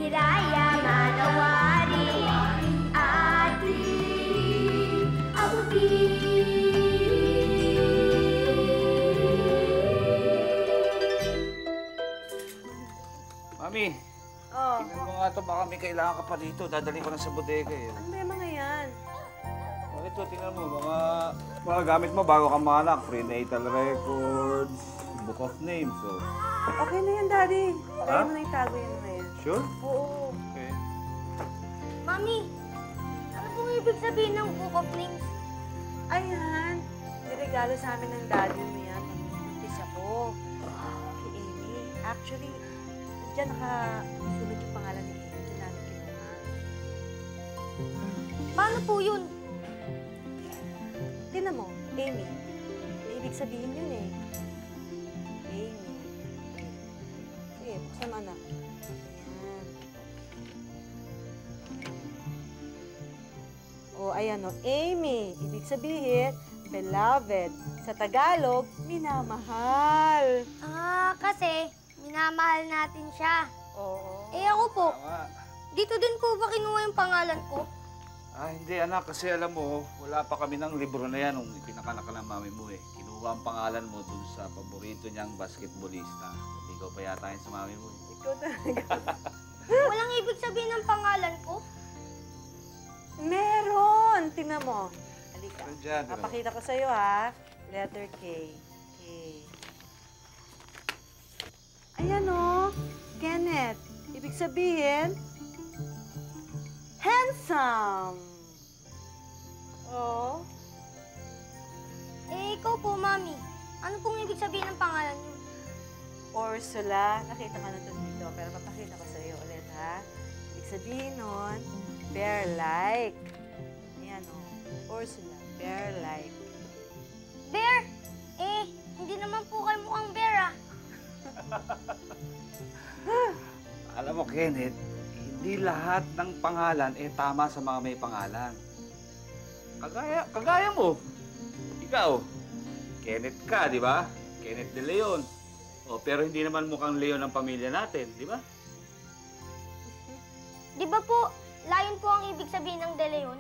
Hiraya manawari ating abutin. Mami, tingnan mo nga ito. Baka may kailangan ka pa dito. Dadalhin ko na sa bodega eh. Ano ba yung mga yan? Ito, tingnan mo. Mga gamit mo bago ka manganak. Prenatal records, book of names. So. Okay na yan, Daddy. Kaya mo na itago yan na yan. Sure? Oo. Okay. Mami, ano pong ibig sabihin ng Book of Names? Ayan. Niregalo sa amin ng Daddy mo yan. Mag-buntis ako. Kay Amy. Actually, diyan nakasulot yung pangalan ni Amy. Diyan namin kinuha. Paano po yun? Tingnan mo, Amy. May ibig sabihin yun eh. Amy. Sige, buksan mo anak. Ayan. Ayan o. Amy. Ibig sabihin, beloved. Sa Tagalog, minamahal. Kasi minamahal natin siya. Oo. Eh ako po, Tama. dito din po ba kinuha yung pangalan ko? Hindi anak. Kasi alam mo, wala pa kami ng libro na yan nung pinakanak ka ng mami mo eh. Kinuha ang pangalan mo dun sa paborito niyang basketballista. Ikaw pa yata yun sa mami mo eh. Ikaw talaga. Walang ibig sabihin ng pangalan ko? Meron! Tingnan mo. Halika. Meron dyan, tingnan mo. Papakita ko sa'yo ha. Letter K. K. Ayan o. Kenneth. Ibig sabihin, handsome. Oh. Eh, ikaw po, Mami. Ano pong ibig sabihin ng pangalan niyo? Ursula. Nakita ka na ito dito, pero papakita ko sa'yo ulit ha. Ibig sabihin nun, bear-like. Ayan o. Ursula, bear-like. Bear? Eh, hindi naman po kayo mukhang bear, ah. Alam mo, Kenneth, hindi lahat ng pangalan tama sa mga may pangalan. Kagaya mo. Ikaw, Kenneth ka, di ba? Kenneth de Leon. Pero hindi naman mukhang Leon ang pamilya natin, di ba? Di ba po, Lion po ang ibig sabihin ng De Leon?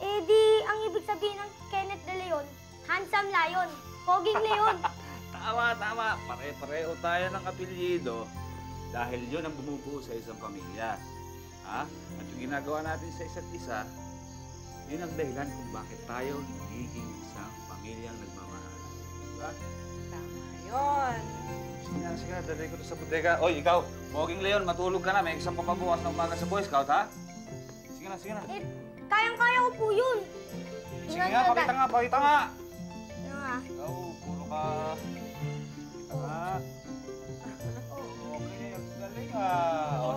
Eh di, ang ibig sabihin ng Kenneth De Leon, handsome lion, poging leon. Tama. Pare-pareho tayo ng apelyido dahil yun ang bumubuo sa isang pamilya. Ha? At yung ginagawa natin sa isa't isa, yun ang dahilan kung bakit tayo nagiging isang pamilyang nagmamahal. Diba? Tama yun. Sige na, dadali ko na sa bodega. Oy, ikaw, Poging Leon, matulog ka na. May exam pa mabukas ng umaga sa Boy Scout, ha? Sige na. Eh, kayang-kaya ko po yun. Sige nga, pakita nga. Ano nga? Ikaw, puro ka. Pakita nga. Okay, ang galing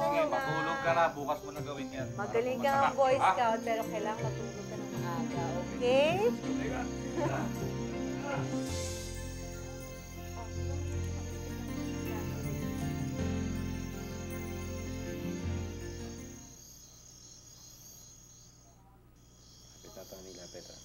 sige, matulog ka na. Bukas mo na gawin yan. Magaling ka ng Boy Scout, pero kailangan matulog ka ng maaga, okay? Bodega. Nila, Petra.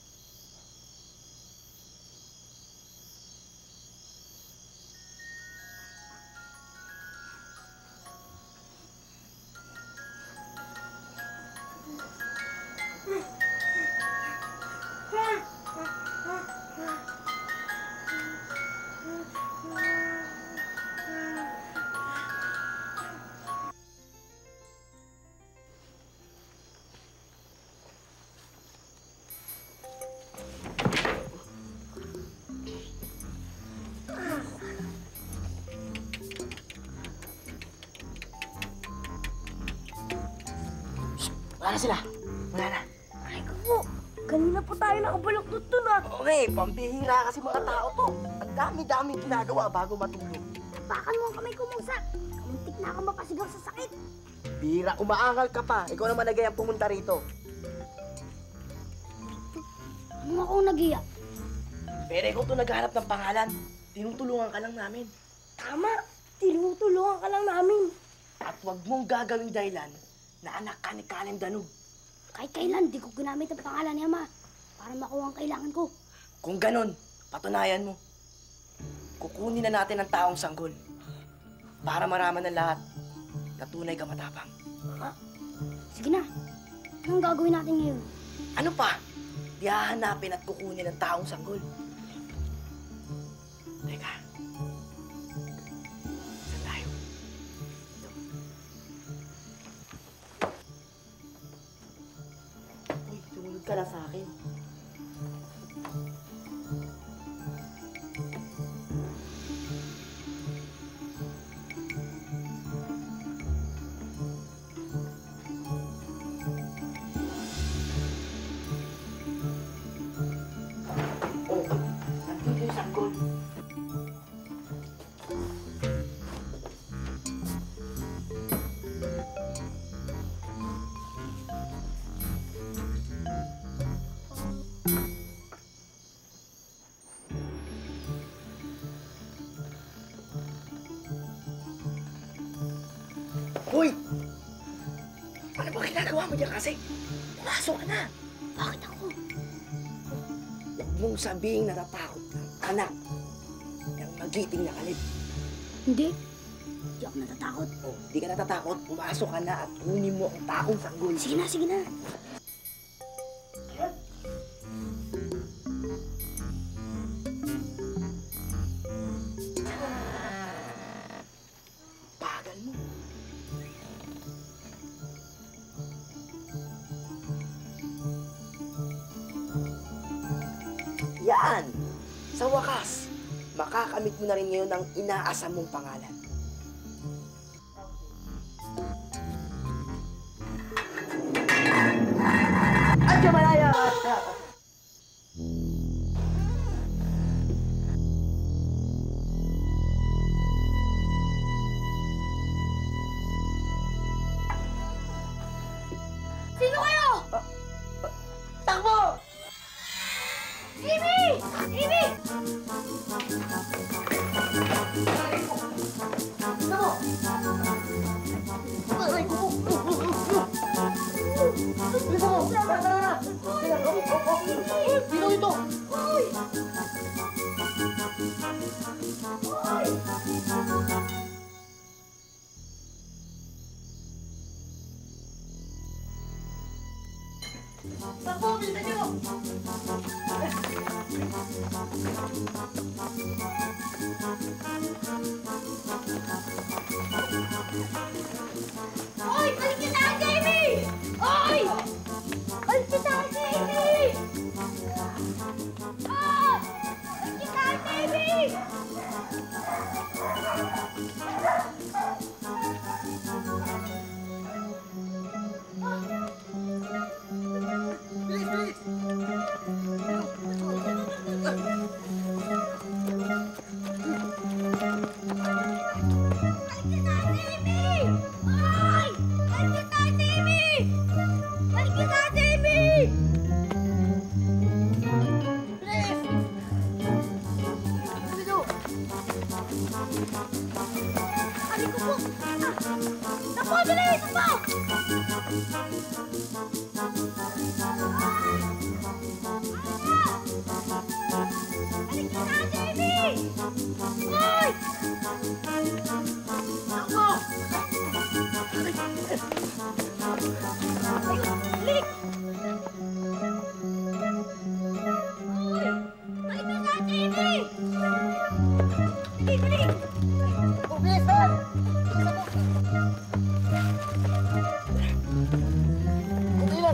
Wala na sila. Wala na. Ay ko po, kanina po tayo nakabalaktot dun, ah. Okay, pambihira kasi mga tao to. Ang dami-dami ginagawa bago matulog. Tapakan mo ang kamay ko, Musa. Muntik na ako mapasigaw sa sakit. Bira, umaangal ka pa. Ikaw naman nagayang pumunta rito. Ano akong nagiya? Pero ikaw to naghahanap ng pangalan. Tinutulungan ka lang namin. Tama, tinutulungan ka lang namin. At huwag mong gagawing dahilan na anak ka ni Kalem Danub. Kahit kailan, di ko ginamit ang pangalan ni Ama para makuha ang kailangan ko. Kung ganon, patunayan mo. Kukunin na natin ang taong sanggol para maraman ng lahat na tunay ka matapang. Sige na. Anong gagawin natin ngayon? Ano pa? Di hahanapin at kukunin ang taong sanggol. Teka. Saan tayo? Ito. Uy, sumunod ka na sa akin. Oh, andito yung sanggol. Hoy! Ano ba ginagawa mo dyan kasi? Pumasok ka na! Bakit ako? Huwag mong sabihing natatakot ng anak ng magiting na kalib. Hindi. Hindi ako natatakot. Oh, di ka natatakot, pumasok ka na at kunin mo ang taong sanggol. Sige na, sige na. Bagal mo. Yan! Sa wakas, makakamit mo na rin ngayon ang inaasam mong pangalan. At Jamalaya! Sino kayo? Takbo! Amy! Amy! Aray ko po! Bilisan mo! Tara, tara, tara! Sino ito? Uy! Uy! Takbo! Bilisan niyo! Uy! Balik niyo sa akin, Amy! Uy! Balik niyo sa akin, Amy! Ah! Balik niyo sa akin, Amy! Bilis, bilis! Balik niyo sa akin, Amy! Uy! Balik niyo sa akin, Amy! Balik niyo sa akin, Amy! Bilis! Bilis mo! Aray ko po! Takbo, bilis! Takbo! Balik niyo sa akin, Amy! Uy! Takbo! Balik! Uy! Balik niyo sa akin, Amy! Balik, balik! Oh, bilis na! Bilisan mo!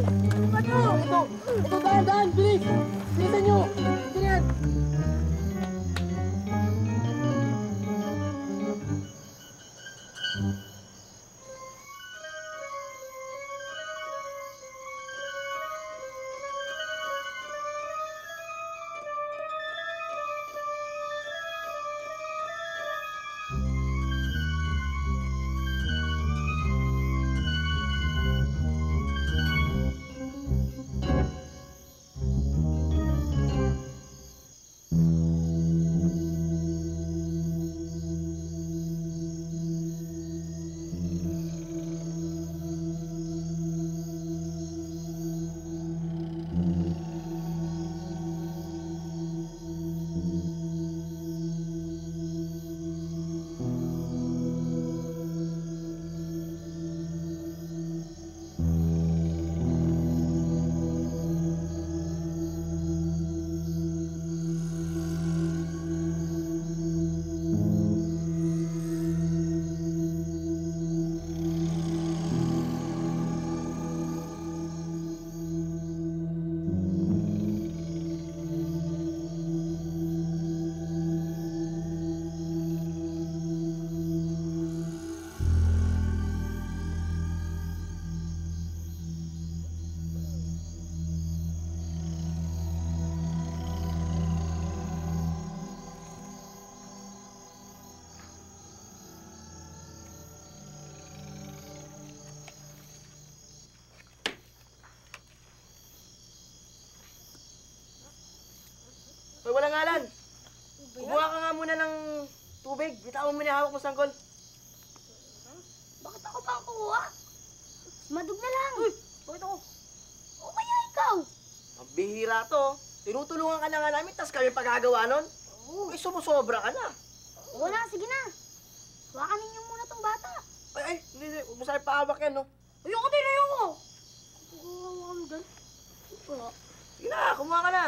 Alan! Kumuha ka nga muna ng tubig. Bitawan mo na yung hawak mo sanggol. Bakit ako pa ang kuha? Madug na lang. Bakit ako? O kaya ikaw? Ang bihira to. Tinutulungan ka na nga namin, tas kami pagagawa nun. May sumusobra ka na. Oo na, sige na. Hawakan ninyo muna tong bata. Ay, hindi. Huwag mo sa'yo paawak yan, no? Ayoko din, ayoko. Hawakan mo dyan. Wala. Sige na, kumuha ka na.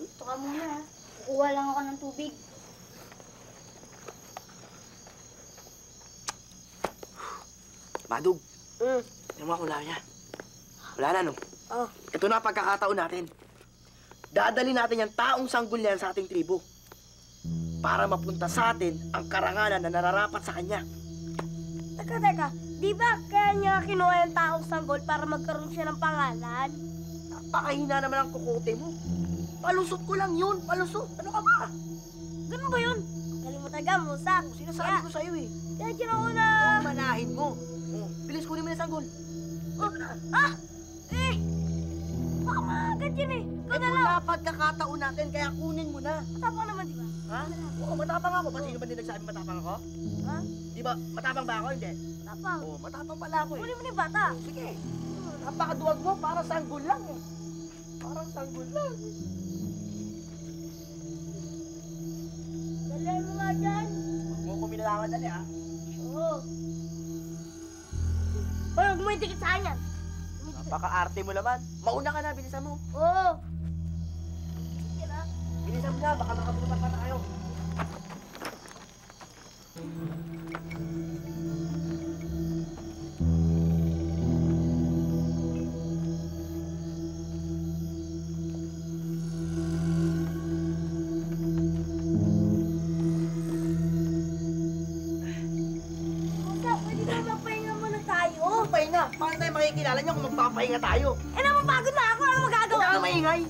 Ito ka muna, ha. Kukuha lang ako ng tubig. Madug. Yung mga kulaw niya. Wala na, no? Ito na ang pagkakataon natin. Dadali natin yung taong sanggol niyan sa ating tribo. Para mapunta sa atin ang karangalan na nararapat sa kanya. Teka. Di ba kaya niya kinuha yung taong sanggol para magkaroon siya ng pangalan? Napakahina naman ang kukote mo. Palusot ko lang yun, palusot. Ano ka ba? Ganun ba yun? Galing mo talaga, Musak. Sinasabi ko sa'yo eh. Kaya ginawa na... Manahin mo. Bilis kunin mo na yung sanggol. Baka maagad yun eh. Ikaw Ito na lang. na pagkakataon natin, kaya kunin mo na. Matapang naman, di ba? Ha? Oo, matapang ako. Ba't sino ba din nagsabi matapang ako? Ha? Di ba, matapang ba ako? Hindi. Matapang. Oo, matapang pala ako eh. Kunin mo na yung bata. Sige. Napakaduwag mo, parang sanggol lang eh. Parang sanggol lang. Dali mo nga dyan. Huwag mo kumilangan dali ah. Oo. Hoy, huwag mo yung dikit sa akin yan. Napaka-arte mo naman. Mauna ka na, bilisan mo. Oo. Sige na. Bilisan mo na, baka makabutan pa tayo. Musak, pwede ba magpahinga muna tayo? Pahinga. Paano tayo makikilala niyo kung magpapahinga tayo? Eh, napapagod na ako. Ano magagawa? Huwag ka maingay.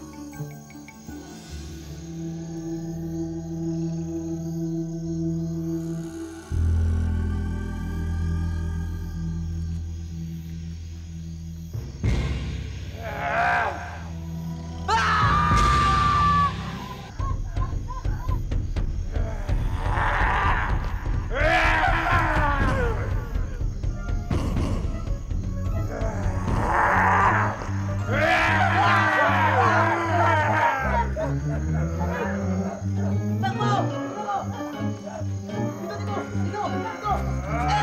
Takbo! Dito! Dito! Dito!